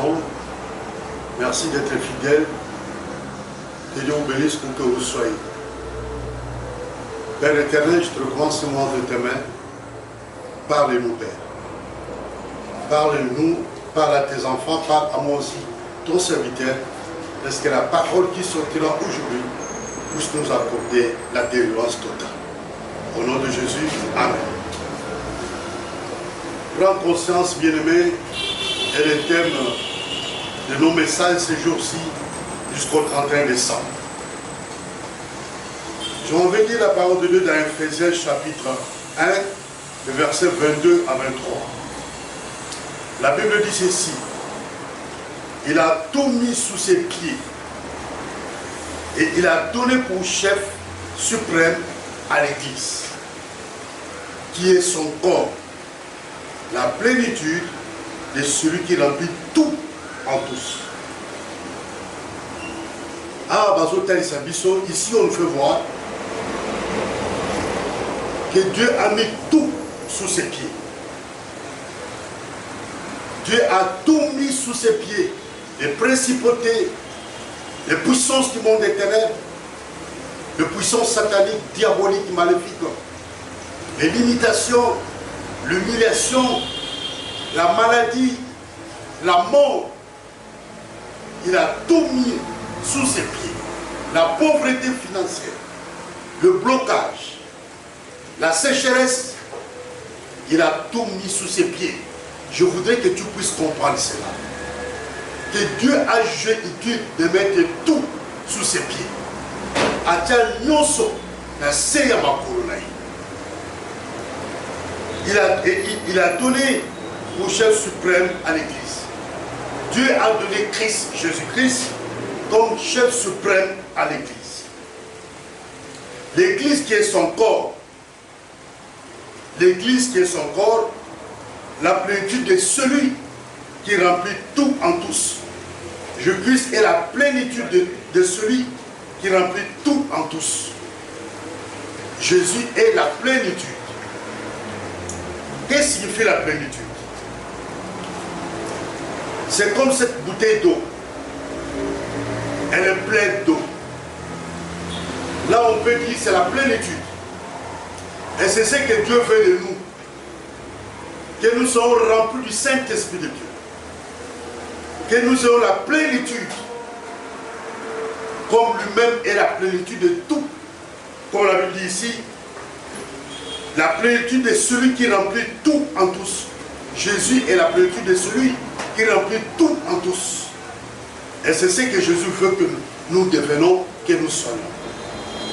ensemble. Merci d'être fidèles. Que Dieu vous bénisse où que vous soyez. Père éternel, je te recommence ce moment de tes mains. Parle-nous, Père. Parle-nous, parle à tes enfants, parle à moi aussi, ton serviteur, parce que la parole qui sortira aujourd'hui puisse nous accorder la délivrance totale. Au nom de Jésus, Amen. Prends conscience, bien-aimé, et le thème de nos messages ces jours-ci jusqu'au 31 décembre. Je vais dire la parole de Dieu dans Ephésiens chapitre 1, le verset 22 à 23. La Bible dit ceci: il a tout mis sous ses pieds et il a donné pour chef suprême à l'Église, qui est son corps, la plénitude de celui qui remplit tout en tous. Ah, ici on nous fait voir que Dieu a mis tout sous ses pieds. Dieu a tout mis sous ses pieds. Les principautés, les puissances du monde des ténèbres, les puissances sataniques, diaboliques, maléfiques, les limitations, l'humiliation, la maladie, la mort. Il a tout mis sous ses pieds. La pauvreté financière, le blocage, la sécheresse, il a tout mis sous ses pieds. Je voudrais que tu puisses comprendre cela. Que Dieu a jugé utile de mettre tout sous ses pieds. Il a donné pour chef suprême à l'Église. Dieu a donné Christ, Jésus-Christ, comme chef suprême à l'Église. L'Église qui est son corps. L'Église qui est son corps, la plénitude de celui qui remplit tout en tous. Jésus-Christ est la plénitude de celui qui remplit tout en tous. Jésus est la plénitude. Qu'est-ce qui signifie la plénitude? C'est comme cette bouteille d'eau. Elle est pleine d'eau. Là, on peut dire que c'est la plénitude. Et c'est ce que Dieu veut de nous. Que nous soyons remplis du Saint-Esprit de Dieu. Que nous ayons la plénitude. Comme lui-même est la plénitude de tout. Comme la Bible dit ici, la plénitude de celui qui remplit tout en tous. Jésus est la plénitude de celui qui remplit tout en tous. Et c'est ce que Jésus veut que nous devenons, que nous soyons.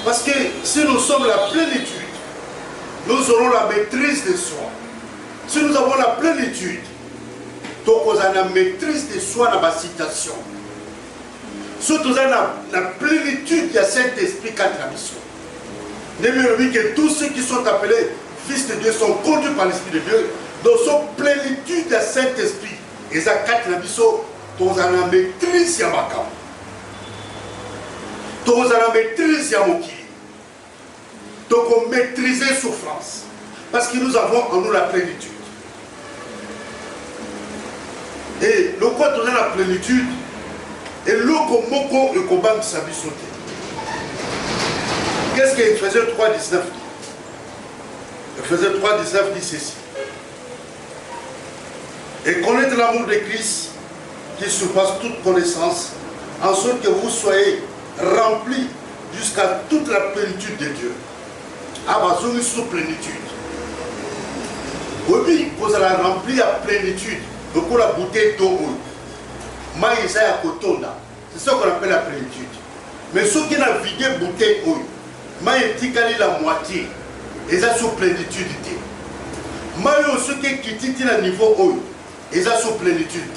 Parce que si nous sommes la plénitude, nous aurons la maîtrise de soi. Si nous avons la plénitude, donc nous avons la maîtrise de soi dans ma citation. Si nous avons la plénitude du Saint-Esprit quand la mission. N'aimez que tous ceux qui sont appelés fils de Dieu sont conduits par l'Esprit de Dieu. Dans cette plénitude du Saint-Esprit, et ça quand la mission, nous avons la maîtrise de ma cam. Nous avons la maîtrise de mon qui. Donc on maîtrise la souffrance. Parce que nous avons en nous la plénitude. Et le quoi nous avons la plénitude, et l'eau moko et kobam sabi sauter. Qu'est-ce qu'Éphésiens 3,19 dit? Éphésiens 3,19 dit ceci. Et connaître l'amour de Christ qui surpasse toute connaissance, en sorte que vous soyez remplis jusqu'à toute la plénitude de Dieu. Abazoni sous plénitude. Oui, vous allez remplir la plénitude. Donc la bouteille d'eau. C'est ça qu'on appelle la plénitude. Mais ceux qui ont vidé la bouteille d'eau, la moitié. Et ça sous plénitude. Ceux qui quittent le niveau haut, et ça sous plénitude.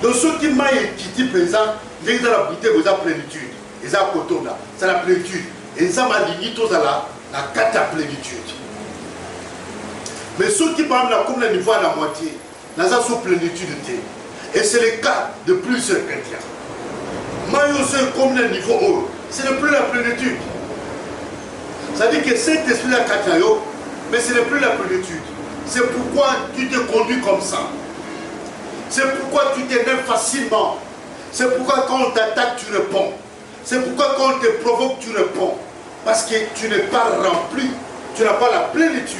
Donc ceux qui quittent présent, ils ont la bouteille de la plénitude. Et ça c'est la plénitude. Et ça m'a dit tous à la carte plénitude. Mais ceux qui parlent comme le niveau à la moitié, ils ont sous plénitude. Et c'est le cas de plusieurs chrétiens. Maïos comme le niveau haut, ce n'est plus la plénitude. Ça dit que cet esprit là Katayo, mais ce n'est plus la plénitude. C'est pourquoi tu te conduis comme ça. C'est pourquoi tu t'énerves facilement. C'est pourquoi quand on t'attaque, tu réponds. C'est pourquoi quand on te provoque, tu réponds. Parce que tu n'es pas rempli. Tu n'as pas la plénitude.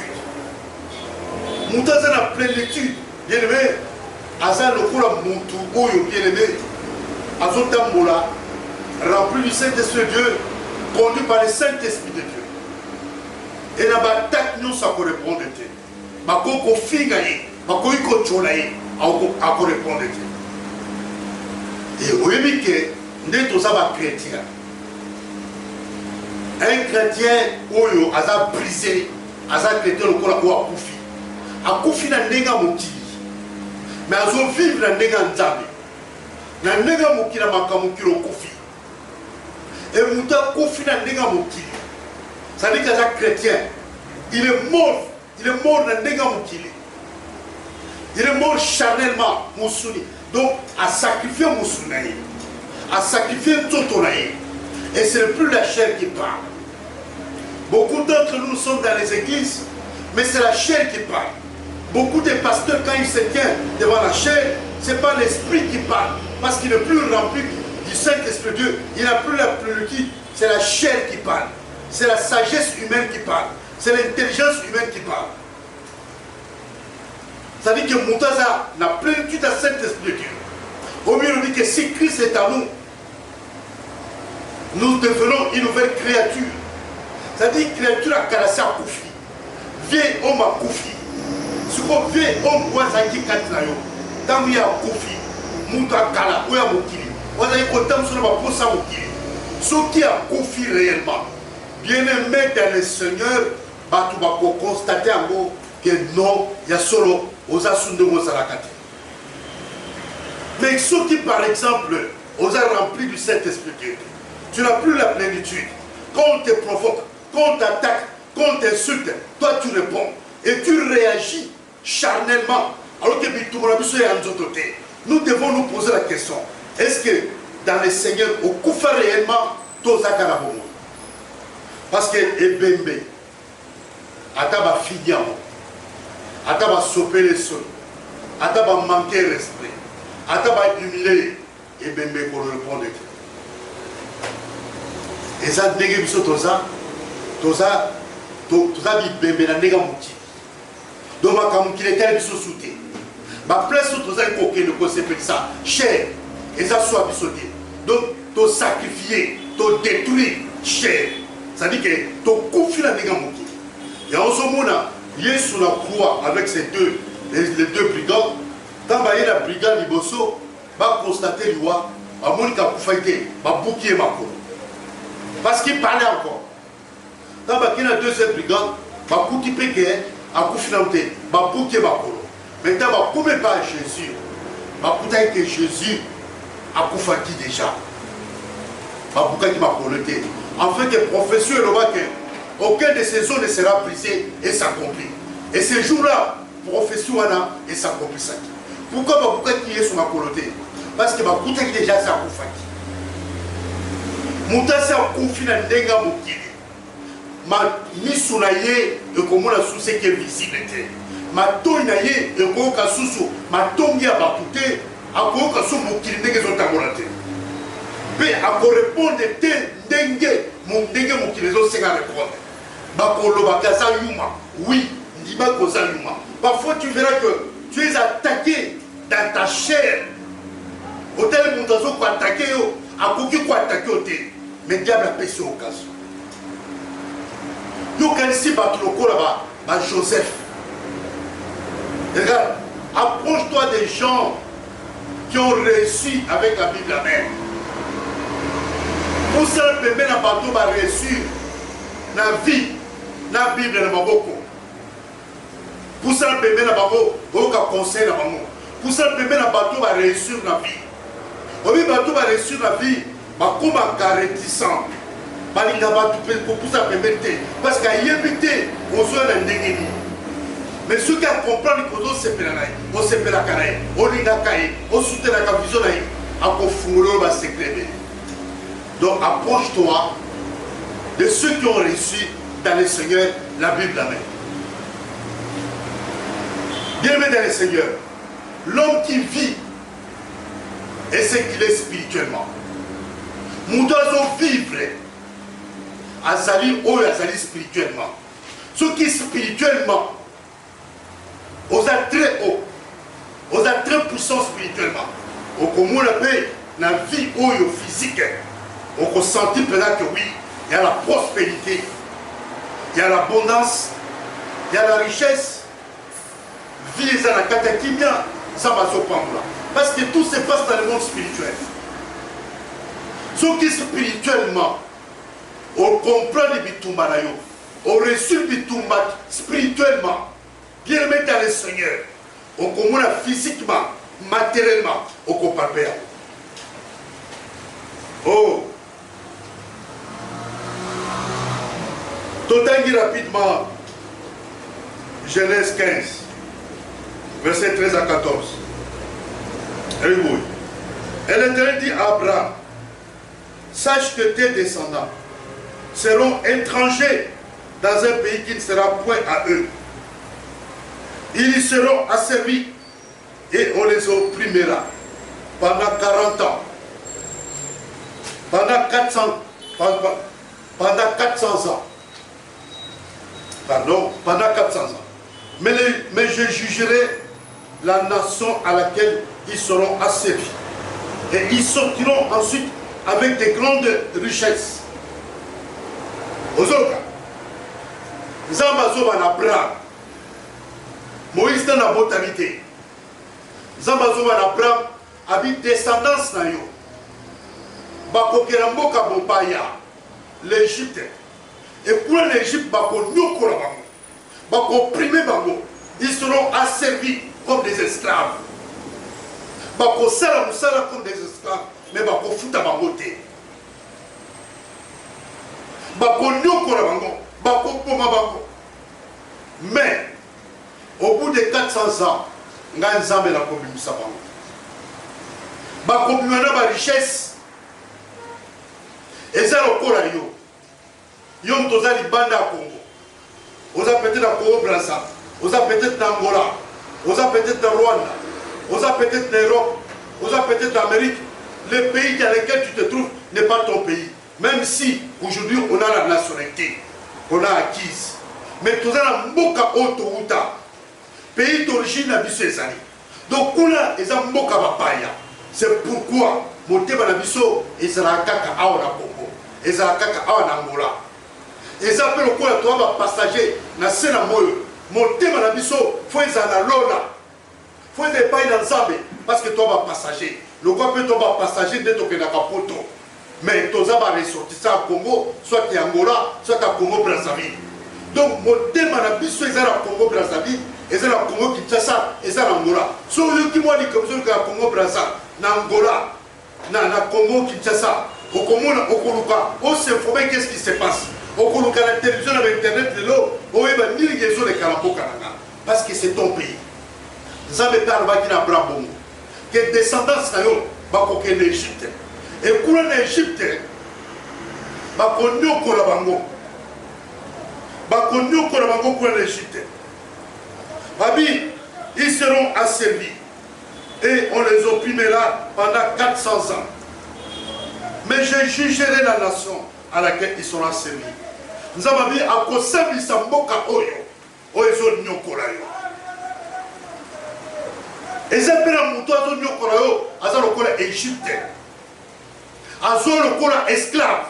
Moutaza la plénitude. Bien aimé, Aza le koula moutou, oyo bien aimé. Azotambola, rempli du Saint-Esprit de Dieu, conduit par le Saint-Esprit de Dieu. Et la bataille, nous, ça correspond de Dieu. Ma koko fingaye, ma koko cholaye, à correspond de Dieu. Et au que nous sommes chrétiens. Un chrétien, oyo, aza brisé, aza chrétien, le kola ko akufi. Akufi na nenga mokili. Mais azo vivre na nenga nzambe. Na nenga mokili makamokili okufi. Et muta kufi na nenga mokili. Ça veut dire qu'aza chrétien, il est mort na nenga mokili. Il est mort charnellement, Moussouni. Donc, à sacrifier Moussouni, à sacrifier Totonaï. Et ce n'est plus la chair qui parle. Beaucoup d'entre nous sommes dans les églises, mais c'est la chair qui parle. Beaucoup de pasteurs, quand ils se tiennent devant la chair, ce n'est pas l'esprit qui parle. Parce qu'il n'est plus rempli du Saint-Esprit de Dieu. Il n'a plus la plénitude. C'est la chair qui parle. C'est la sagesse humaine qui parle. C'est l'intelligence humaine qui parle. Ça veut dire que Moutaza n'a plénitude à Saint-Esprit de Dieu. Au mieux, on dit que si Christ est à nous, nous devenons une nouvelle créature. C'est-à-dire créature à Karassia Koufi. Vieil homme à Koufi. Ce qu'on vieil homme, Wazaki Katnayo. Tant qu'il y a Koufi, Mouta Kala, ou ya Moukili. Wazaki Kotam sur ma posa Moukili. Ce qui a Koufi réellement, bien aimé dans le Seigneur, tu vas constater en gros que non, il y a solo aux Asunde Mosalakati. Mais ceux qui, par exemple, aux a rempli du Saint-Esprit de Dieu, tu n'as plus la plénitude. Quand on te provoque, quand on t'attaque, quand on t'insulte, toi tu réponds et tu réagis charnellement. Alors que nous devons nous poser la question, est-ce que dans le Seigneur, au Koufa réellement, Tozakarabomo? Parce que Ebembe, Ataba Fidiamo, Ataba Sopé les sols, Ataba manquer l'esprit, Ataba humilier, Ebembe pour le répondre. Et ça, ndenge biso toza bibembe na ndenge mokili. Donc makamokili etali biso sute. Ba place où toza kokende kosepelisa cher eza soit biso te. Donc to sacrifier, to détruire cher. Ça dit que to kufi na ndenge mokili. Ya ozomona Yesu na croix avec ces les deux brigands. Quand ba la brigand liboso ba constater liwa ba monika kufaite ba boukier makolo. Parce qu'il parlait encore. Dans la deuxième brigade, il y a un qui a couché maintenant, il n'y a pas Jésus. Il y a que Jésus a couché déjà. Il a en fait, le professeur aucun de ces zones ne sera brisé et s'accomplit. Et ce jour-là, le professeur et s'accomplit. Pourquoi il est sur ma coloté? Parce que il y a déjà ça. Moutasa koufi na ndenga mokili. Ma misu na ye ekomona sous qui est visible te. Ma toni na ye ekoka susu ma tongi ya bakute akoka su mokili ndenge zotambola te. Pe akorépondre te ndenge mokili zo senga répondre. Bakolo bakaza yuma. Oui, ndima koza yuma. Parfois tu verras que tu es attaqué dans ta chair. Hôtel Moutazo ko attaquer yo, akoki ko attaquer au te. Mais le diable a péché au cas. Nous connaissons là-bas, Joseph. Regarde, approche-toi des gens qui ont réussi avec la Bible la main. Pour ça, le bébé n'a pas réussi dans la vie, dans la Bible, dans la pour ça, le bébé n'a pas conseil dans la pour ça, le bébé n'a pas réussi dans la vie. Au lieu de réussir la vie, comme un réticent, parce qu'il y a évité aux zones de mais ceux qui comprennent que nous sommes on se fait la carrière, on y a caillé, on soutient la vision, on va se créer. Donc approche-toi de ceux qui ont réussi dans le Seigneur, la Bible la main. Bien-aimé dans le Seigneur, L'homme qui vit est ce qu'il est spirituellement. Nous devons vivre. Azali, oh, azali spirituellement. Ce qui est spirituellement, on a très haut, on a très puissant spirituellement. Au commun, la vie physique, on ressent peut-être que oui, il y a la prospérité, il y a l'abondance, il y a la richesse. Vie est la katakimia, ça va se prendre. Parce que tout se passe dans le monde spirituel. Ce qui est spirituellement, on comprend les bitumba, on reçoit les bitumba spirituellement, bien mettre dans le Seigneur. On comprend physiquement, matériellement, on comprend bien. Oh! Totangi rapidement, Genèse 15, verset 13 à 14. Et l'Éternel dit à Abraham, sache que tes descendants seront étrangers dans un pays qui ne sera point à eux. Ils y seront asservis et on les opprimera pendant 40 ans. Pendant 400 ans. Pardon, pendant 400 ans. Mais je jugerai la nation à laquelle ils seront asservis. Et ils sortiront ensuite avec des grandes richesses. Aux autres, Zambazo van Abraham, Moïse dans la botalité. Zambazo van Abraham habite descendance na yo. Bakokera mboka bompaya, l'Égypte. Et pour l'Égypte, bako nyokora bango, bako opprimer bango. Ils seront asservis comme des esclaves. Bako sala musala comme des esclaves, mais bako futa bango te. Bako nyokora bango, bako poma bango. Mais au bout de 400 ans, nga nzambe na kobimisa bango. Bako bimana ba richesse. Et ça lokola yo. Yo mtoza libanda ya Congo. Oza peut-être à Congo Brazza. Oza peut-être dans Angola. Oza peut-être dans Rwanda. Oza peut-être en Europe. Oza peut-être en Amérique. Le pays dans lequel tu te trouves n'est pas ton pays. Même si aujourd'hui on a la nationalité qu'on a acquise. Mais tu as la mboka otouta. Pays d'origine à biso ezali. Donc kuna eza mboka bapaya. C'est pourquoi motema na biso ezala kaka awa na Congo. Ezala kaka awa na Angola. Ezala pe lokola to ba passager na sena moyo. Motema na biso faut ezala lola. Faut ezala pas dans Nzambe parce que toi va passager. Le quoi peut toi va passager de to ke na kapoto. Mais toza ba ressortissant à Congo, soit à Angola, soit à Congo Brazzaville. Donc motema na biso ezala Congo Brazzaville, ezala Congo Kinshasa, ezala Angola. So yo ki moi ni comme ça que Congo Brazzaville, na Angola, na Congo Kinshasa, au Komona, au Koluka, on s'informe qu'est-ce qui se passe. Au Koluka, la télévision avec internet, on va dire qu'ils ont les Kalambo Kananga. Parce que c'est ton pays. Zambé Tarba qui n'a pas bon. Que descendance na yo, bako ke l'Égypte. Et pour l'Égypte, bako nyoko la bango. Bako nyoko la bango pour l'Égypte. Babi, ils seront asservis. Et on les opprimera pendant 400 ans. Mais je jugerai la nation à laquelle ils seront asservis. Nous avons dit à cause de sa mboka oyo, oyo nyokora yo. Et c'est bien la mouton à nyokora yo, à ça le cola égyptien. À ça le cola esclave.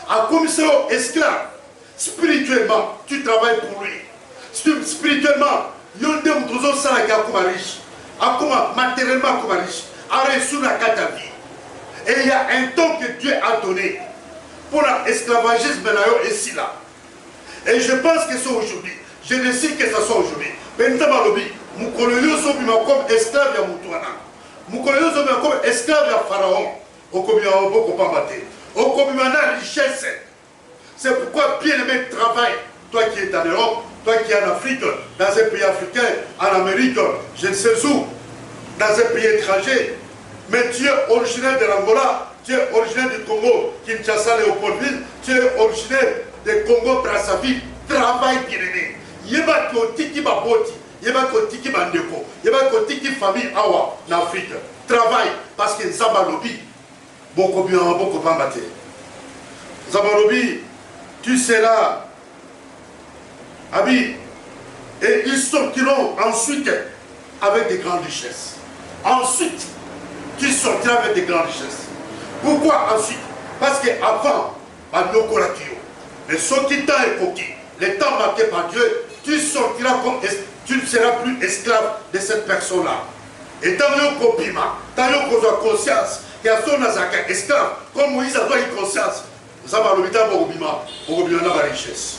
À commissaire esclave. Spirituellement, tu travailles pour lui. Spirituellement, yonde moutozo salaka comme riche. Akuma matériellement comme riche. Arrête la ta vie. Et il y a un temps que Dieu a donné pour l'esclavagisme ici là. Et je pense que c'est aujourd'hui. Je décide que ce soit aujourd'hui. Bentamarobi, Moukolio Sobima comme esclave à Moutouana. Moukolio Sobima comme esclave à Pharaon. Au Kobima Oboko Pambate. Au Kobima richesse. C'est pourquoi bien-aimé travaille. Toi qui es en Europe, toi qui es en Afrique, dans un pays africain, en Amérique, je ne sais où, dans un pays étranger. Mais tu es originaire de l'Angola, tu es originaire du Congo, Kinshasa, Léopoldville, tu es originaire du Congo, Brazzaville, travaille bien-aimé. Yeba Tiki Baboti, il y a kotiki bandeko, il y a kotiki famille awa en Afrique. Travail parce que Zabalobi, beaucoup bien, beaucoup pas maté. Zabalobi, tu seras Abi, et ils sortiront ensuite avec des grandes richesses. Ensuite, tu sortiras avec des grandes richesses. Pourquoi ensuite? Parce qu'avant, mais ce qui t'a évoqué, les temps marqués par Dieu, tu sortiras comme tu ne seras plus esclave de cette personne-là. Et tant que copima, tant que tu as conscience, qu'il y a son esclave, comme Moïse a eu conscience, ça va le mettre au bima, la richesse.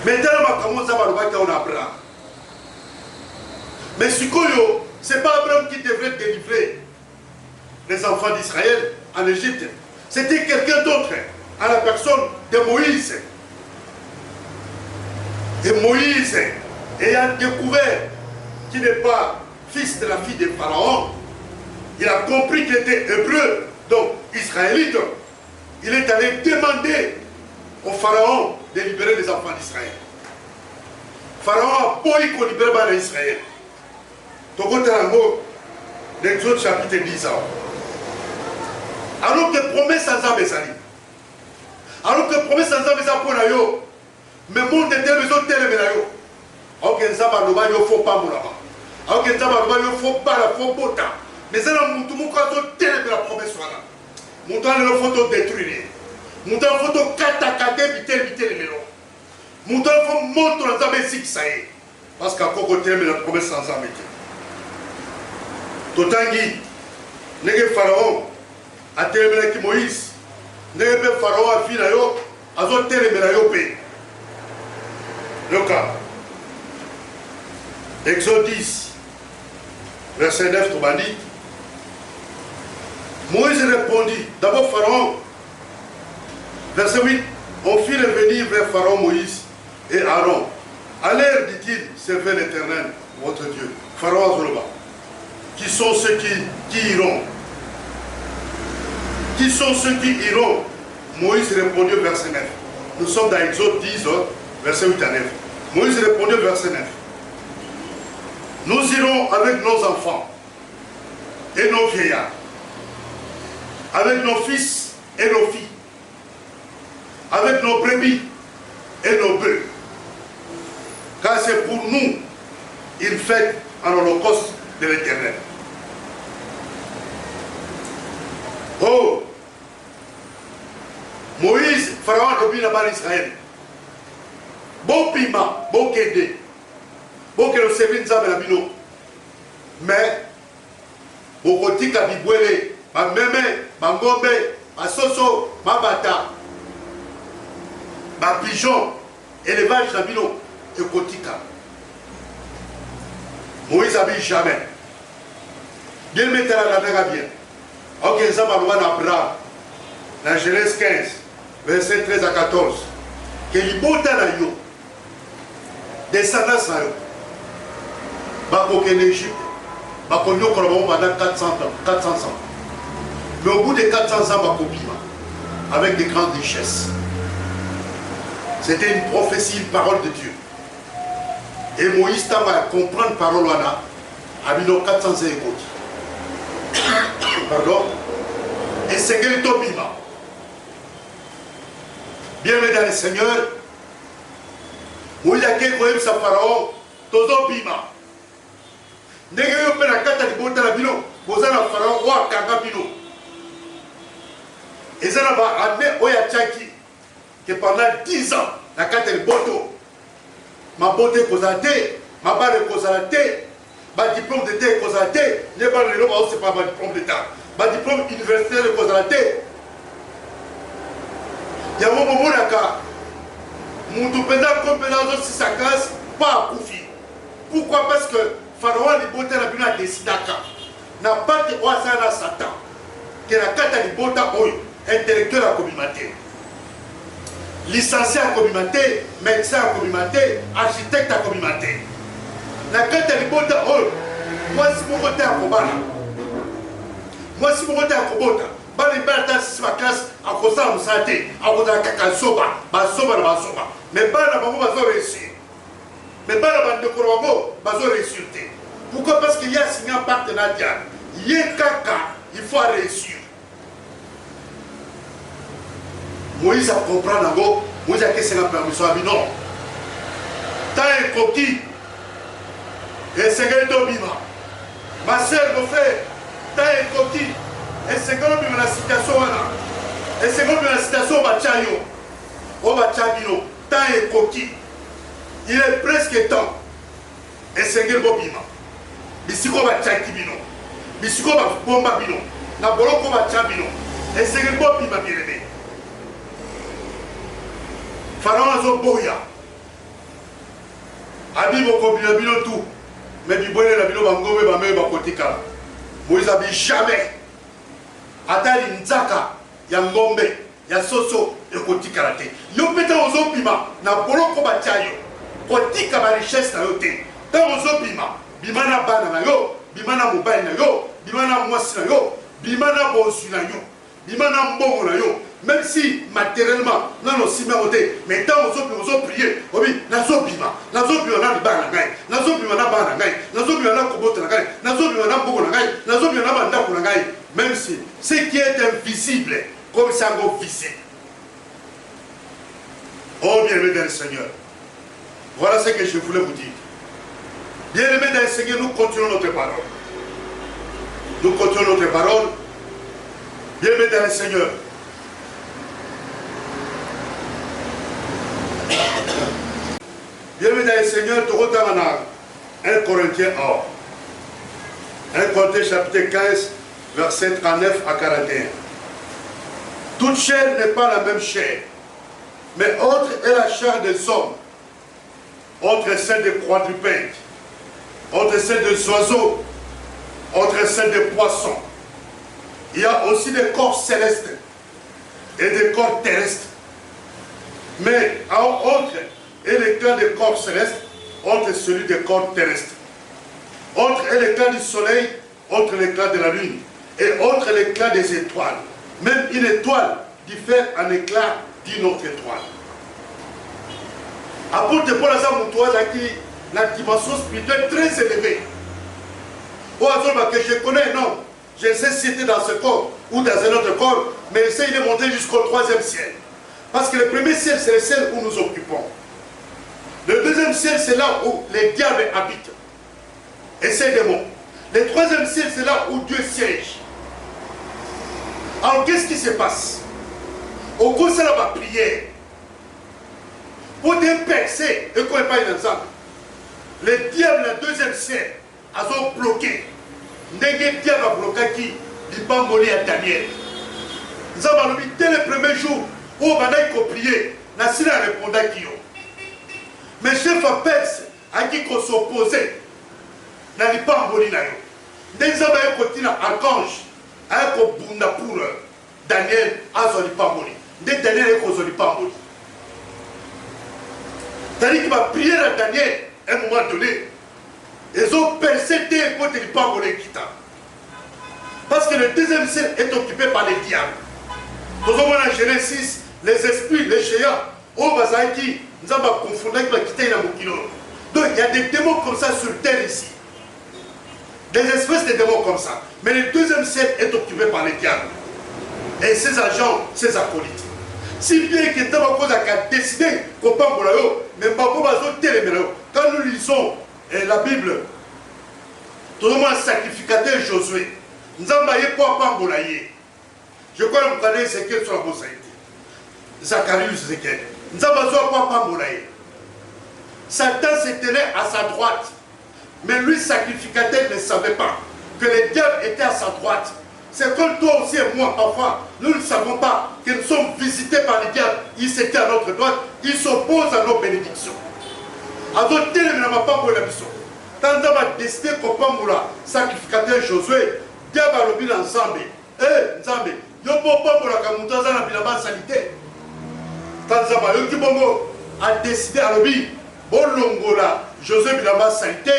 Mais dans le moment ça va le mettre en Abraham. Mais ce n'est pas Abraham qui devrait délivrer les enfants d'Israël en Égypte. C'était quelqu'un d'autre, à la personne de Moïse. Et Moïse, ayant découvert qu'il n'est pas fils de la fille de Pharaon, il a compris qu'il était hébreu, donc israélite. Il est allé demander au Pharaon de libérer les enfants d'Israël. Pharaon a pas eu qu'on libère les Israël. Donc, on a l'Exode chapitre 10 ans. Alors que promesse sans âme est allée. Alors que promesse sans âme est allée. Mais mon de tel maison tel est allé. Alors que ça va il ne faut pas mourir. Alors que ça va il ne faut pas la faut bota. Mais ça n'a pas tout le monde tel la promesse là. Mon temps il faut tout détruire. Mon temps il faut tout catacate vite les mélos. Mon temps il faut monter dans la maison ça y est. Parce qu'à côté de la promesse sans âme est. Totangi, n'est Pharaon. A terminé Moïse, n'est pas Pharaon a fini à son terminé le cas. Exode 10, verset 9, tout m'a dit. Moïse répondit, d'abord Pharaon, verset 8, on fit revenir vers Pharaon Moïse et Aaron. Allez, dit-il, servez l'Éternel, votre Dieu. Pharaon Azoloba. Qui sont ceux qui iront? Qui sont ceux qui iront? Moïse répondit au verset 9. Nous sommes dans Exode 10, verset 8 à 9. Moïse répondit au verset 9. Nous irons avec nos enfants et nos vieillards, avec nos fils et nos filles, avec nos brebis et nos bœufs. Car c'est pour nous une fête en holocauste de l'Éternel. Oh, Moïse, Pharaon a repris là-bas l'Israël. Bon piment, bon kédé, bon que le service nous a mis. Mais, bon côté ka bibouélé, ma mémé, ma ngombe, ma soso, ma bata, ma pigeon, élevage d'abino, et kotika. Moïse a dit jamais. Bien mettre la terre bien. Ok, ça va nous Abraham. Dans Genèse 15, verset 13 à 14. Que l'ibota na yo, descendants na yo, bako en Égypte, bako nyo kolomon pendant 400 ans. Mais au bout de 400 ans, bako bima, avec des grandes richesses. C'était une prophétie, une parole de Dieu. Et Moïse t'a comprendre parole là, à 400 ans écoute. Pardon. Et c'est que le tobima. Bien mesdames et seigneurs, Moïse a dit sa pharaon, todo bima. N'est-ce pas la carte de Bota la bino, vous avez un pharaon ou un kanga bino. Et ça va amener Oya Tchaki, que pendant 10 ans, la carte de Boto, ma beauté causalité, ma barre causalité, ma diplôme d'état causalité, n'est pas le nom, c'est pas ma diplôme d'état. Ma diplôme universitaire de causalité. Il y a un moment où mon compétence si sa classe, pas à Koufi. Pourquoi? Parce que Pharaon a déboté la bina décidé n'a pas de Oasana Satan, qui est la carte de Bota intellectuel à communauté. Licencié à communauté, médecin à communauté, architecte à communauté. La carte de Bota, moi si mon côté à Kobana. Moi si mon côté à Kobota. Bali bata si ma classe à cause de la santé, à cause de la kaka soba, ma soba. Mais bali na bango bazo réussir. Mais pas la bande de Korobo, bazo résulté. Pourquoi? Parce qu'il y a signé un partenariat. Il y a caca, il faut réussir. Moïse a compris d'abord, Moïse a question la permission à non. Tant est coquille, et c'est que Dobima. Ma soeur, mon frère, tant est coquille, et c'est que la situation là. Et c'est que la situation au Bachayo, au Bachabino, tant est coquille. Il est presque temps. Et c'est que Bobima. Bisiko Bachakibino, Bisiko Bombabino, Naboloko Bachabino, et c'est que Bobima bien aimé. Pharaon zo boya. Abi boko bino tout. Mais bibone la bino bangobe ba me ba kotika. Moïse abi jamais. Atali nzaka ya ngombe ya soso e kotika la te. Yo peta ozo bima na boloko ba chayo. Kotika ba richesse na yo te. Tant ozo bima, bima na bana na yo, bima na mobile na yo, bima na mwasi na yo, bima na bosu na yo, bima na mbongo na yo. Même si matériellement, nous avons aussi mémoté, mais tant nous avons prié, oui, nous avons prié, nous avons prié, nous avons prié, nous avons prié, nous avons prié, nous avons prié, nous avons prié, nous avons prié, nous avons prié, nous avons prié, même si ce qui est invisible, comme ça est visible. Oh, bien-aimé dans le Seigneur, voilà ce que je voulais vous dire. Bien-aimé dans le Seigneur, nous continuons notre parole. Nous continuons notre parole. Bien-aimé dans le Seigneur. Bienvenue dans le Seigneur, tu regardes 1 Corinthiens 1 Corinthiens chapitre 15, verset 39 à 41. Toute chair n'est pas la même chair, mais autre est la chair des hommes, autre est celle des quadrupèdes, autre est celle des oiseaux, autre est celle des poissons. Il y a aussi des corps célestes et des corps terrestres. Mais autre est l'éclat des corps célestes, autre est celui des corps terrestres. Autre est l'éclat du soleil, autre l'éclat de la lune, et autre est l'éclat des étoiles. Même une étoile diffère en éclat d'une autre étoile. Apôtre Paul a dit la dimension spirituelle très élevée. Au hasard que je connais, non. Je sais si c'était dans ce corps ou dans un autre corps, mais essaye de monter jusqu'au 3e ciel. Parce que le premier ciel, c'est le ciel où nous occupons. Le deuxième ciel, c'est là où les diables habitent. Et ces démons. Le 3e ciel, c'est là où Dieu siège. Alors, qu'est-ce qui se passe? Au cours de la prière, pour des percées, et qu'on n'est pas ensemble, les diables, le 2e ciel, ont bloqué. N'est-ce diable a bloqué qui? Il va mourir à Daniel. Nous avons dit dès le premier jour, où on a prié, Nassila a répondu à qui? Mais chef à Perse, à qui qu'on s'opposait, n'a pas mourir. Nous avons continué à archange, à Bunda pour Daniel, à pas mourir. Dès Daniel, il pas mourir. C'est-à-dire qu'il va prier à Daniel, à un moment donné, ils ont persété pour ne pas mourir. Parce que le 2e ciel est occupé par les diables. Nous avons en Genèse 6, les esprits, les géants, au Bazaki, nous avons confondu avec la quitter la Mokino. Donc il y a des démons comme ça sur terre ici. Des espèces de démons comme ça. Mais le 2e ciel est occupé par les diables. Et ses agents, ses acolytes. Si bien que Tabako a décidé qu'on parle pour la haut, mais Babo Bazo Téléméro. Quand nous lisons la Bible, tout le monde sacrificateur Josué. Nous avons pas pour la je crois que vous connaissez Ézéchiel sur la bonne saïté. Zacharias Ézéchiel. Nous avons pas pour la Satan se tenait à sa droite. Mais lui, sacrificateur, ne savait pas que les diables étaient à sa droite. C'est comme toi aussi et moi, parfois, nous ne savons pas que nous sommes visités par les diables. Ils étaient à notre droite, ils s'opposent à nos bénédictions. À d'autres télé, ne m'a pas pour la mission. Quand on a décidé qu'on prend pour la sacrificateur Josué, diable a levé ensemble. Nzambe, yo pas pour la Kamutaza na bilaba salité. Quand Nzamba yo Kibongo a décidé à lever, bon longola, Josué bilaba salité,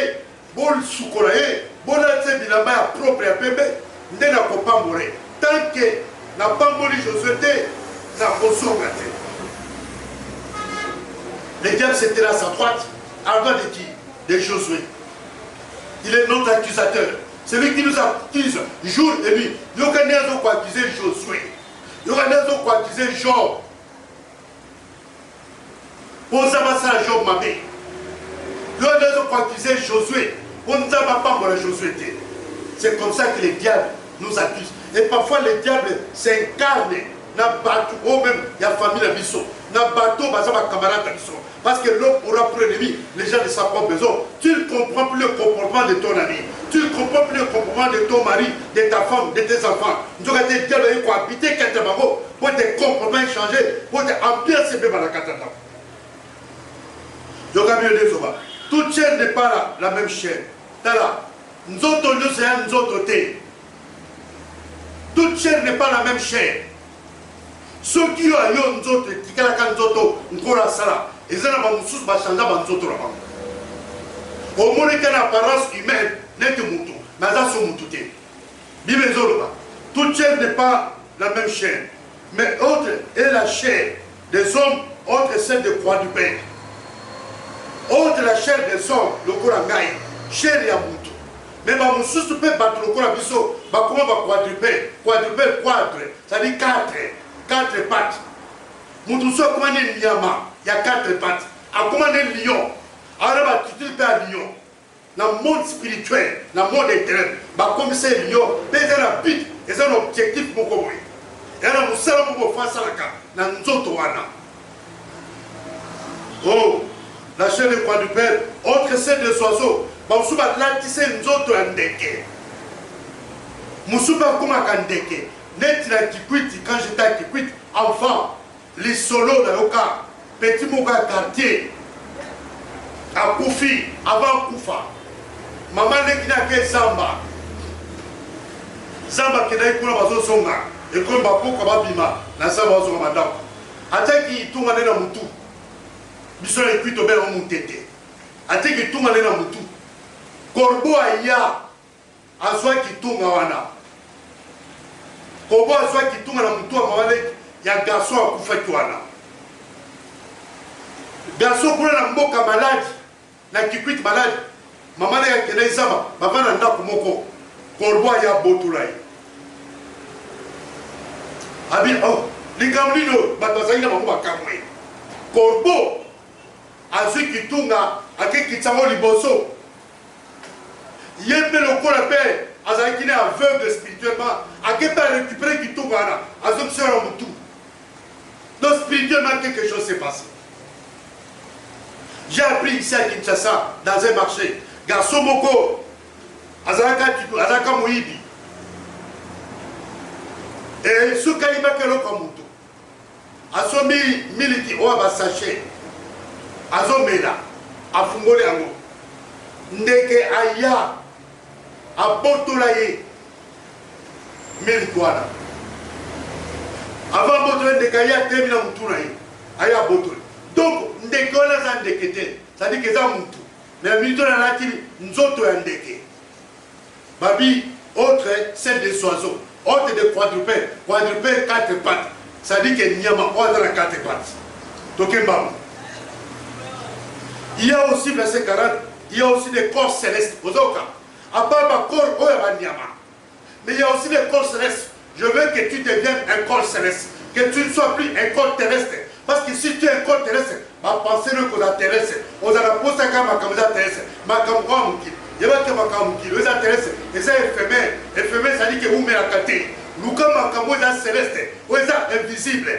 bon soukolaye, bon ate bilaba ya propre ya bébé, nde na kopambole. Tant que na pamboli Josué te, na kosonga te. Les diables c'était à sa droite, Avant de qui? De Josué. Il est notre accusateur. C'est lui qui nous accuse jour et nuit. Il y a des gens qui accuser Josué. Il y a des gens qui accuser Job. Pour ça, ça Job m'a mis. Il y a des gens qui accuser Josué. Pour nous pas Josué. C'est comme ça que les diables nous accusent. Et parfois les diables s'incarnent dans le bateau, ou même il y a la famille de Bisso. Dans le bateau, il y a des camarades de Bisso. Parce que l'homme aura pour ennemi les gens de sa propre maison. Tu ne comprends plus le comportement de ton ami. Tu ne comprends plus le comportement de ton mari, de ta femme, de tes enfants. Tu dois te dire qu'il faut habiter quelque part pour tes comportements changer, pour te ambiancer même à la catastrophe. Donc, à mieux des hommes. Toute chaîne n'est pas la même chaîne. Nous autres, nous sommes nous autres. Toute chaîne n'est pas la même chaîne. Ceux qui ont nous autres, qui ont nous autres, nous avons ça. Ils ont changé nous autres. Au moins, il y a une apparence humaine, n'est-ce pas? Mais ça, c'est toute chaîne n'est pas la même chaîne. Mais autre est la chair des hommes, autre est celle de quadrupèdes. Autre la chair des hommes, le Korangaï, chair et Moutou. Mais si tu peux battre le Korabiso, comment va quadrupède? Quadrupède, ça dit quatre pattes. Moutou, comment est Nyama? Il y a 4 pattes. À comment est lion? Alors, tu te fais à lion. Dans le monde spirituel, dans le monde éternel, comme c'est lion, mais il y a un but, il y a un objectif pour vous. Il y a un seul pour faire ça dans nous autres. Oh, la chair de quadrupède, autre celle des oiseaux. Nous là, tu sais, nous autres, en déquet. Nous sommes comme un déquet. Net la Kikwit, quand j'étais à Kikwit, enfant, les solos dans le cas, petit Mouga quartier, à Koufi, avant Koufa. Maman n'est n'a que Zamba. Zamba qui n'a eu pour la songa. Et comme Bapou Kababima, la Zamba sur madame. Attaque qui tourne dans Moutou. Bisson est cuit au bel en Moutete. Attaque qui tourne dans Moutou. Corbeau Aya, à soi qui tourne à Wana. Corbeau à soi qui tourne à Moutou à Maman, il y a un garçon à Koufetouana. Garçon pour la mboka malade, la Kikwit malade. Maman n'a qu'à les zama, maman n'a pas moko. Corbeau Aya Botoulaï. Abi, oh, les gamlino, Batazaïna Mama Kamwe. Corbeau, à ceux qui tournent à qui t'avons les bosso. Il y a le corps à paix, à ceux qui sont aveugles spirituellement, à qui peut récupérer qui tourne à ceux qui sont en tout. Donc spirituellement, quelque chose s'est passé. J'ai appris ici à Kinshasa, dans un marché, garçon Moko, Azaka Mouibi. Et ce Kaïba Kelokamutu, à son militi, on va sacher, à son mela, à Fungole Ango, Ndeke Aya, à Botolaye, militoana. Avant Botolaye, Ndeke Aya, termine à Moutoulaye, Aya Botolaye. Donc, Ndeke Ola Zandekete, ça dit que ça Moutou. Mais militoana là, nous autres Ndeke. Babi, autre, celle des oiseaux. Autre de quadrupède, 4 pattes. Ça dit que Nyama, on a 4 pattes. Donc, il y a aussi, verset 40, il y a aussi des corps célestes. Aux autres cas, à part ma corps, on a Nyama. Mais il y a aussi des corps célestes. Je veux que tu deviennes un corps céleste. Que tu ne sois plus un corps terrestre. Parce que si tu es un corps terrestre, ma pensée ne cause terrestre. On a la poste à ma camisa terrestre. Ma camisa il y a des gens qui les intéressent, et c'est éphémère. Éphémère, ça dit que vous mettez la qualité. Nous, comme un camisa céleste, ou est invisible.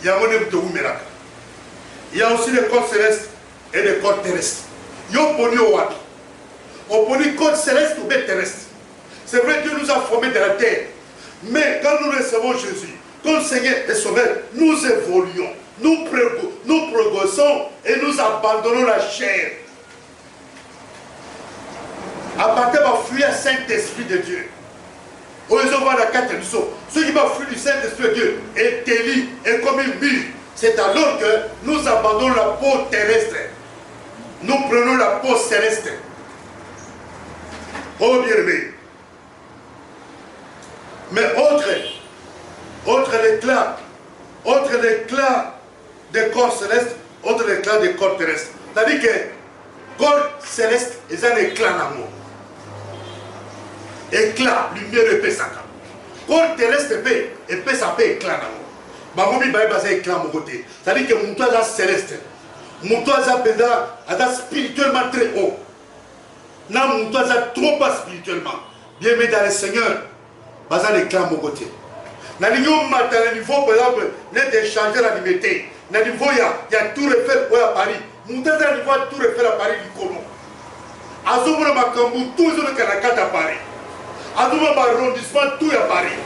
Il y a un monde de vous mettez. Il y a aussi des corps célestes et des corps terrestres. Il y a un corps céleste ou terrestre. C'est vrai que Dieu nous a formés de la terre. Mais quand nous recevons Jésus, comme Seigneur et Sauveur, nous évoluons, nous progressons et nous abandonnons la chair. À partir de fuir le Saint-Esprit de Dieu. Au lieu de voir la carte du saut, ceux qui vont fuir le Saint-Esprit de Dieu est élu et comme une mur. C'est alors que nous abandonnons la peau terrestre. Nous prenons la peau céleste. Oh bien-aimé. Mais autre l'éclat des corps célestes, autre l'éclat des corps terrestres. C'est-à-dire que corps céleste est un éclat d'amour. Éclat, lumière épais ça. Corps terrestre épais ça peut éclat d'amour. Baromi baye basa éclat mon côté. C'est-à-dire que mon toit est céleste. Mon toit est spirituellement très haut. Non, mon toit est trop bas spirituellement. Bien mais dans le Seigneur, basa l'éclat mon côté. Dans le niveau, par exemple, n'est d'échanger la liberté. Dans le niveau, il y a tout refait à Paris. Mon toit est niveau tout refait à Paris du colon. Azumura Makambu, tout le monde à Paris. Azumura arrondissement, tout à Paris.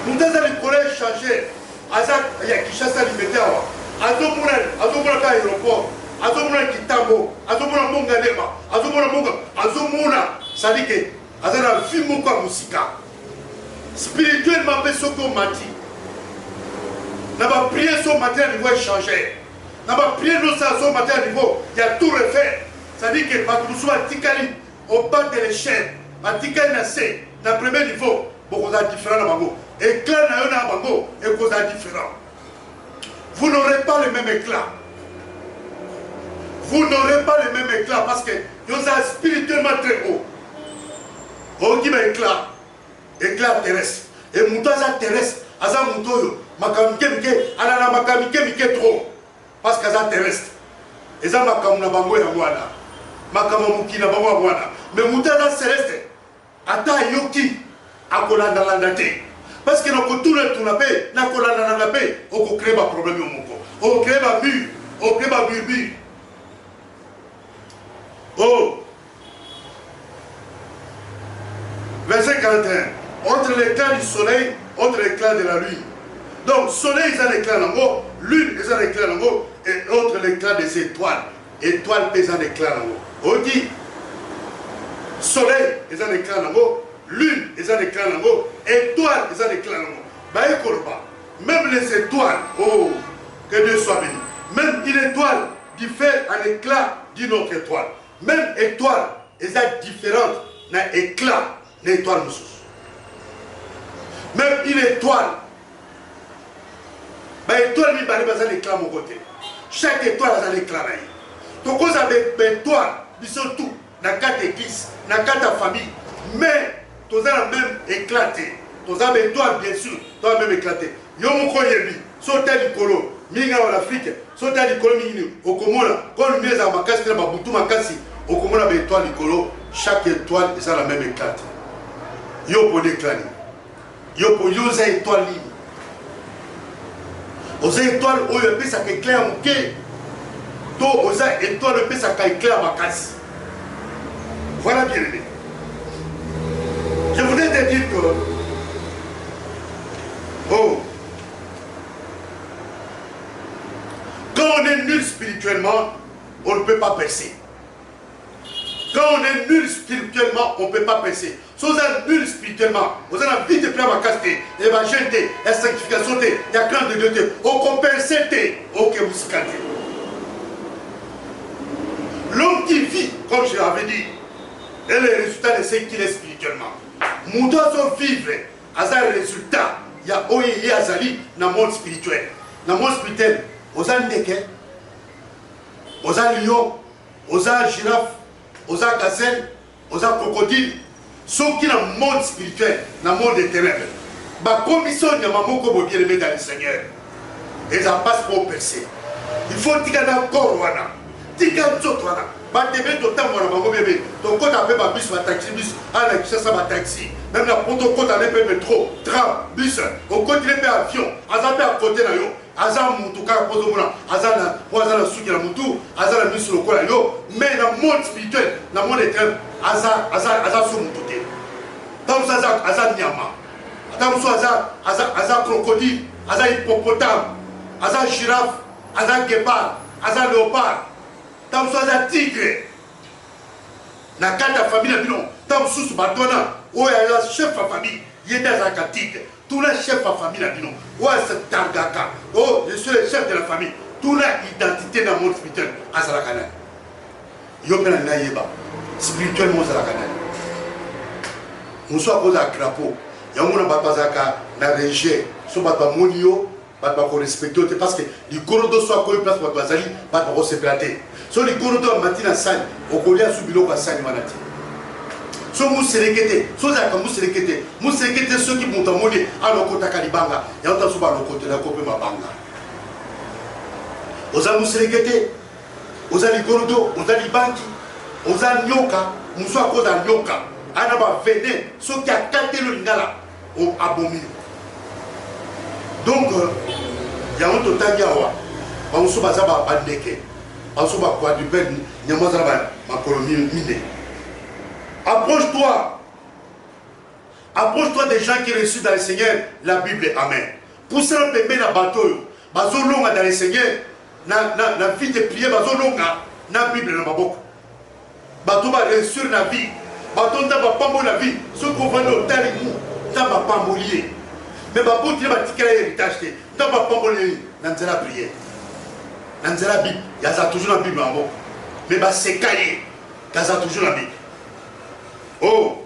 Mon toit est le collège changé. Il y a Kishasa liberté. Azumura aéroport. Azumura Kitamo. Azumura Mongalema. Azumura. Ça dit que Azumura Fimoka Musika. Spirituellement, ce qu'on m'a dit. N'a pas prié son matin à niveau échangé. N'a pas prié son matin à niveau. Il y a tout refait. Ça dit que Bakoussou a Tikali au bas de l'échelle. A Tikali n'a c'est. Dans le premier niveau, beaucoup de différents dans éclat n'a un bango et cause différent. Vous n'aurez pas le même éclat. Vous n'aurez pas le même éclat parce que vous êtes spirituellement très haut. Vous avez éclat. Éclat terrestre. Et Moutaza terrestre, Aza Moutoyo, Makamike, Anana Makamike trop. Parce qu'Aza terrestre. Et ça Makamuna Bango Yangwana. Makamamukina Bango Yangwana. Mais Moutaza céleste, Ata Yoki, Akolanda Landate. Parce que nous tout le tournapé, Nakolanda Landate, on crée un problème au Moko. On crée un mur, on crée un mur. Oh! Verset 41. Entre l'éclat du soleil, entre l'éclat de la lune. Donc, soleil est un éclat en haut, lune est un éclat en haut, et entre l'éclat des étoiles. Étoile est un éclat en haut. On dit, soleil est un éclat en haut, lune est un éclat en haut, étoile est un éclat en haut. Bah, écoute pas. Même les étoiles, oh, que Dieu soit béni. Même une étoile diffère un éclat d'une autre étoile. Même étoile est différente d'un éclat d'une étoile. Même une étoile, l'étoile mi bali baza l'éclat mon côté. Chaque étoile a un éclat là. Donc vous avez une étoile, ils sont tous dans quatre églises, dans quatre familles, mais tous ont même éclaté. Tous ont une étoile bien sûr, tous ont même éclaté. Yomo koyebi, sauter du colo, minga en Afrique, sauter du colo mingi au Komora, quand nous sommes à Makasi, nous sommes à Makasi, au Komora une étoile du colo, chaque étoile est la même éclate. Yo pour déclarer. Yo pour yoza étoile libre. Oza étoile où il peut ça éclaire mon quai. To oza étoile peut ça éclaire ma casse. Voilà bien aimé. Je voudrais te dire que oh, quand on est nul spirituellement, on ne peut pas percer. Quand on est nul spirituellement, on ne peut pas percer. Si vous êtes nul spirituellement, vous avez envie de faire ma caste, l'évangile, la sanctification, la crainte de Dieu, on compense, ok, vous scandez. L'homme qui vit, comme je l'avais dit, est le résultat de ce qu'il est spirituellement. Nous devons vivre à ce résultat. Il y a Oye Azali dans le monde spirituel. Dans le monde spirituel, vous avez ndeke, vous avez lion, vous avez girafe, vous avez gazelle, vous avez crocodile. Ceux qui dans le monde spirituel, dans le monde des ténèbres, la commission de maman comme bien aimé dans le Seigneur, et ça passe pour percer. Il faut dire qu'il y a encore wana, dire qu'il y a d'autres wana. Batebe to temps wana bango bébé. Donc quand tu as bus, taxi bus, ah la ça va taxi. Même la poto quand tu as métro, tram, bus, au côté de avion, azapé à côté na yo, azam mutuka pozo mona, azana, azana suki na mutu, azana bus le kola yo, mais dans le monde spirituel, dans le monde éternel, azar sur mututé. Dans le azar nyama. Dans le azar crocodile, azar hippopotame, azar girafe, azar guépard, azar léopard. Dans le azar tigre. Dans la famille, dans le sous batona, où il y a un chef de famille, il y a des tigre. Tous les chefs de famille, où c'est Tangaka, oh, je suis le chef de la famille. Toute l'identité dans le monde spirituel, à Sarakana. Yopena Nayeba, spirituellement Sarakana. Nous sommes à cause de crapaud. Il y a un bapazaka, la régie, sur Babamonio, Pour respecter, parce que les corodos soit comme place pour Bazali, pas pour se plater. So les corodos en matin à Sani, au Colia sous bilo à Sani Manati. So Mousserekete, so Zaka Mousserekete, Mousserekete ceux qui montent en monnaie à l'Okota Kalibanga, et on t'a souvent l'Okota la Kopé Mabanga. Oza Mousserekete, Oza les corodos, Oza les banki, Oza Nyoka, Moussa Koza Nyoka, Anaba Véné, ceux qui a capté le Ningala, au abomi. Donc, il y a un total yawa. On se base à Bandeke. On se base à Quadrupède. Il y a ma colonie minée. Approche-toi. Approche-toi des gens qui reçoivent dans le Seigneur la Bible. Amen. Pour ça, on peut mettre un bateau. Bazo longa dans le Seigneur. La vie de prière, bazo longa. La Bible dans ma bouche. Bateau va reçu la vie. Bateau n'a pas bon la vie. Ce qu'on va nous donner, n'a pas mouillé. Mais ma bout il va tirer l'héritage. N'a pas mouillé. Dans la prière. Dans la Bible. Il y a toujours la Bible en bas. Mais c'est caillé. Il y a toujours la Bible. Oh.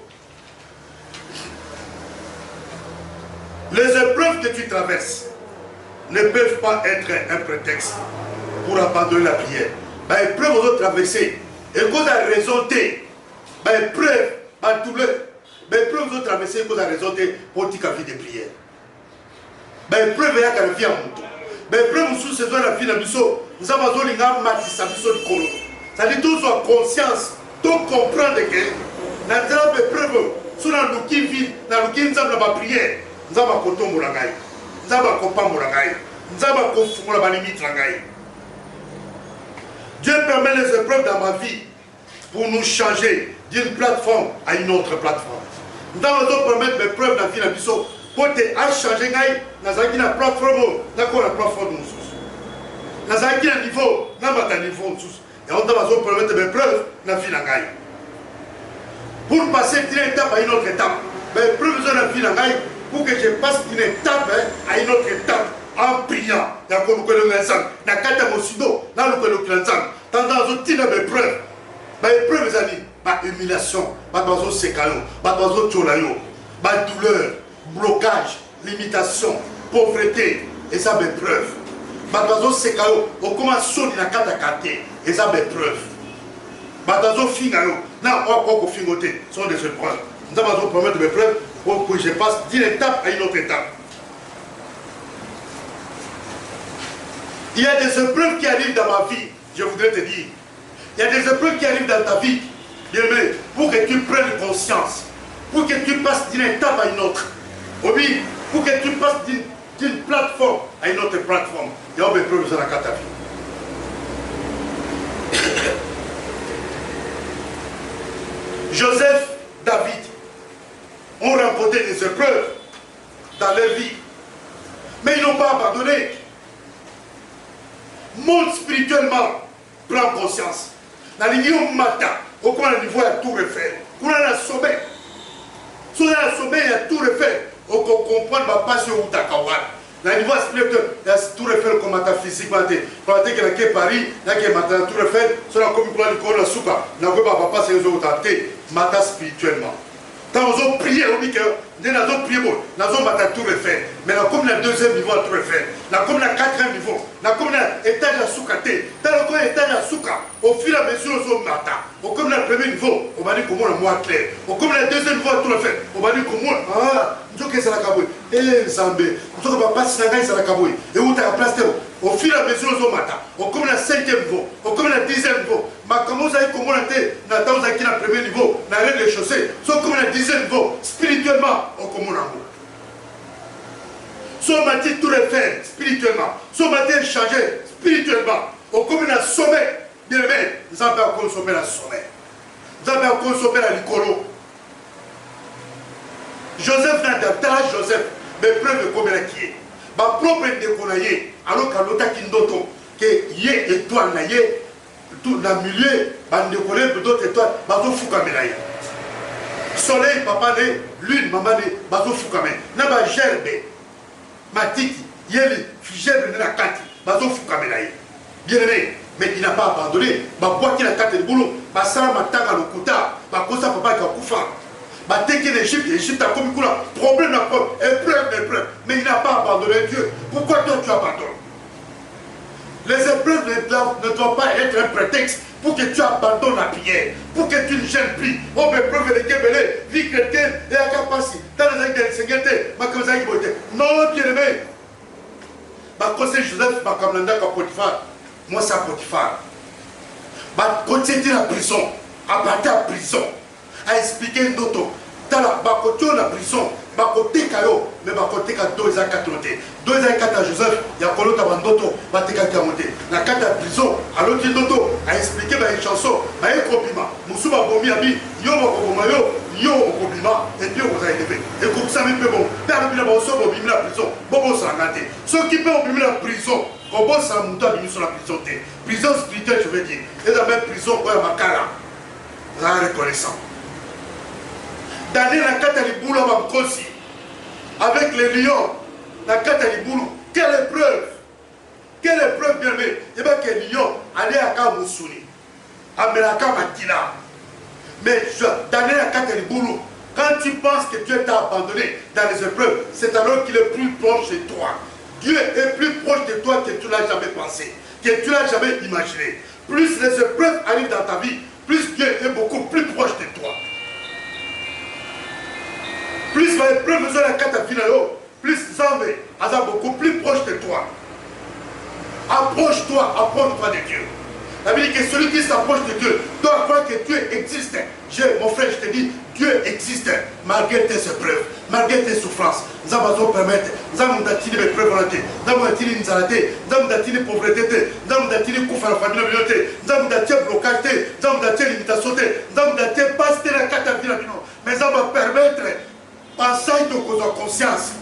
Les épreuves que tu traverses ne peuvent pas être un prétexte pour abandonner la prière. Les épreuves que tu traverses, et qu'on a raison, les épreuves, les épreuves que tu traverses, qu'on a raison pour ta vie de prière. Les épreuves, il y a la vie à mon. Les épreuves sous saison la vie de Bissot, nous avons besoin de matissa Bissot du Colo. Ça dit tous en conscience, tout comprendre que dans les épreuves, sur la louki vide, dans la louki nous avons la prière. Nous avons un coton morangaï, nous avons un copain morangaï, nous avons un coton morangaï. Dieu permet les épreuves dans ma vie pour nous changer d'une plateforme à une autre plateforme. Nous avons permettre les épreuves dans la vie de Bissot pour te changer dans la plateforme, dans la plateforme. Dans un niveau, dans un niveau. Et on doit permettre les épreuves dans la vie de pour passer d'une étape à une autre étape. Les épreuves dans la vie de pour que je passe d'une étape à une autre étape en priant. Dans le ensemble, dans le cadre dans le ensemble, dans une épreuve. Les épreuves, c'est humiliation, douleur, blocage, limitation, pauvreté, et ça c'est épreuve. C'est on commence à la carte à quartier, et ça c'est épreuve. Ce sont des épreuves. Nous avons promettre des épreuves pour que je passe d'une étape à une autre étape. Il y a des épreuves qui arrivent dans ma vie, je voudrais te dire. Il y a des épreuves qui arrivent dans ta vie, bien-aimé, pour que tu prennes conscience, pour que tu passes d'une étape à une autre. Oui, pour que tu passes d'une plateforme à une autre plateforme. Il y a des épreuves dans ta vie. Joseph, David ont remporté des épreuves dans leur vie. Mais ils n'ont pas abandonné. Monde spirituellement prend conscience. Dans le niveau matin, au point de niveau, il y a tout refait. On a le sommet. Si on a le sommet, il y a tout refait. On comprend ma passion ou ta kawan. Dans le niveau spirituel, il y a tout refait comme ta physique. Pendant que la Paris, il y a tout refait. Si on a comme le souka, on n'a pas papa, c'est les autres mata spirituellement. Quand on prie, on dit que nous avons prié, nous avons tout refait. Mais là, comme le deuxième niveau, tout refait. Là, comme le quatrième niveau, là, comme l'étage à soukaté, dans le étage à souka, au fur et à mesure, on mata. Au comme le premier niveau, on va dire comment le mois clair. Au comme le deuxième niveau, tout refait. On va dire comment, nous avons que c'est la cabouille. Eh, Zambé, nous avons pas si c'est la cabouille. Et où tu as la place, au fur et à mesure, on mata. Au comme le cinquième niveau, au comme le dixième niveau. Mais comment vous avez comment on a été dans le premier niveau, dans les rez-de-chaussée, sauf comme le dixième niveau, spirituellement, au commun amour. Soit matin tout refait spirituellement, soit matin changé spirituellement, au commun à sommet. Bien aimé, nous avons encore sommet à sommet. Nous avons encore sommet à l'icolo. Joseph n'a pas Joseph, mais preuve comme il qui est. Ma propre déconaillé, alors qu'à l'autre qui n'entend que yé étoile naillé, tout dans le milieu, bande de collègues, d'autres étoiles, bateau fou comme soleil, papa, lune, maman, bateau fou comme n'a pas gerbe, matiti, yéli, gerbe de la carte, bateau fou comme bien aimé, mais il n'a pas abandonné, ma boîte qui a carte de boulot, ma salle, ma tanga, le kouta, ma cosa, papa, qui a couffa. Batéki l'Égypte, l'Égypte a commis quoi? Problème, épreuve. Mais il n'a pas abandonné Dieu. Pourquoi toi tu abandonnes? Les épreuves ne doivent pas être un prétexte pour que tu abandonnes la prière, pour que tu ne gênes plus. Oh, mais preuve de Kébélé, vie chrétienne, et à Kapassi, dans les années de Seigneur, non, bien-aimé. Ma conseil Joseph, ma camarade Potiphar, moi c'est Potiphar. Ma conseil de la prison, à partir de la prison, à expliquer une autre. Dans la prison, ma côté Kayo, mais ma côté Kayo, 2 ans 4 notés. 2 ans 4 à Joseph, il y a Kolo Tabandoto, ma téka qui a monté. La 4 à prison, à l'autre Doto, à expliquer une chanson, à un compliment. Moussouba Bomi a dit, yo Bomayo, yo Bobima, et puis on vous a élevé. Et comme ça, mais bon, père de la prison, Bobo Sangate. Ceux qui peuvent obéir la prison, Bobo Samuta sur la prison. Prison spirituelle, je veux dire. Et la même prison, quoi, Makara. Vous avez reconnaissant. Daniel la Kataliboulou avec les lions, la Kataliboulou, quelle épreuve bien aimé. Il y a que les lions allaient à Kamoussouni, à Melaka Matila. Mais Daniel la Kataliboulou, quand tu penses que Dieu t'a abandonné dans les épreuves, c'est alors qu'il est plus proche de toi. Dieu est plus proche de toi que tu ne l'as jamais pensé, que tu ne l'as jamais imaginé. Plus les épreuves arrivent dans ta vie, plus Dieu est beaucoup plus proche de toi. Plus les épreuves besoin de la carte plus Zambé, Aza beaucoup plus proche de toi. Approche-toi de Dieu. La Bible dit que celui qui s'approche de Dieu doit croire que Dieu existe. Mon frère, je te dis, Dieu existe malgré tes épreuves, malgré tes souffrances. Nous allons permettre, nous allons d'attirer les épreuves, nous allons d'attirer une salade, nous allons d'attirer la pauvreté, nous allons d'attirer le coup à la famille, nous allons d'attirer le blocage, nous allons d'attirer l'imitation, nous allons d'attirer le passe de la carte à vie, mais ça va permettre, pensez que vous avez conscience.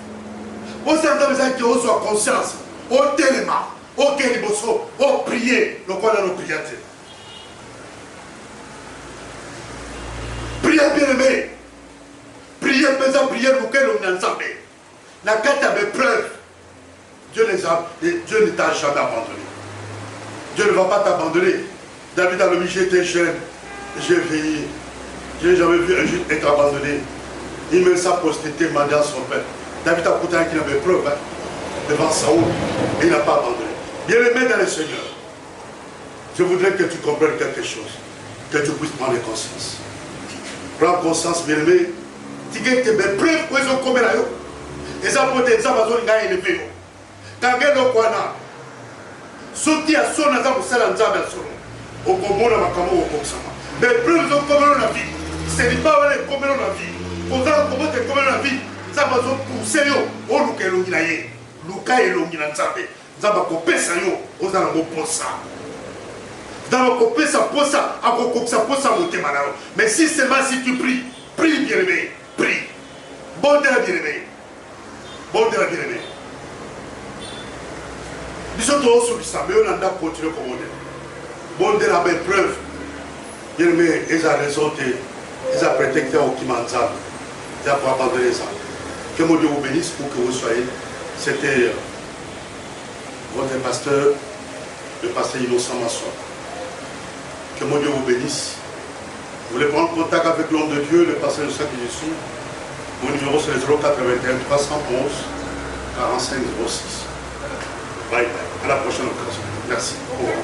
Vous avez que vous avez conscience, au téléma. Ok, les bossos, oh, priez, le quoi dans nos prières. Priez bien aimé. Priez, faisant prière, vous qu'elle est ensemble. La carte avait preuve. Dieu ne t'a jamais abandonné. Dieu ne va pas t'abandonner. David a le j'étais jeune, j'ai veillé. Je n'ai jamais vu un juge être abandonné. Il met sa postérité, m'a dit à son père. David a pourtant qu'il avait preuve devant Saoul et il n'a pas abandonné. Bien-aimé dans le Seigneur, je voudrais que tu comprennes quelque chose, que tu puisses prendre conscience. Prends conscience, bien-aimé, tu dis que mes preuves que ils ont commis là, et ça peut être ça, ils ont élevé. Quand ils ont quoi là, sauter à son azam pour ça, l'anzam à son, au combo, la macamo, au coxama. Mes preuves ils ont commis dans la vie, ce n'est pas les commis dans la vie. Pour ça, comment tu commis dans la vie, ça va pousser, au luka et l'onginaye, luka et l'onginaye. Zaba kopesa yo ozala moposa. Zaba kopesa posa akokoksa posa motema na yo. Mais si seulement si tu pries, prie bien aimé, prie. Bon de la bien aimé. Bon de la bien aimé. Biso to sur ça mais on anda continuer comme on est. Bon de la belle preuve. Bien aimé, ils ont raison de ils ont prétexté au Kimanzal. Ils ont abandonné ça. Que mon Dieu vous bénisse pour que vous soyez. C'était votre pasteur, le pasteur Innocent Massoua. Que mon Dieu vous bénisse. Vous voulez prendre contact avec l'homme de Dieu, le pasteur de ça que je suis. Mon numéro c'est le 081 311 45 06. Bye bye. À la prochaine occasion. Merci. Au revoir.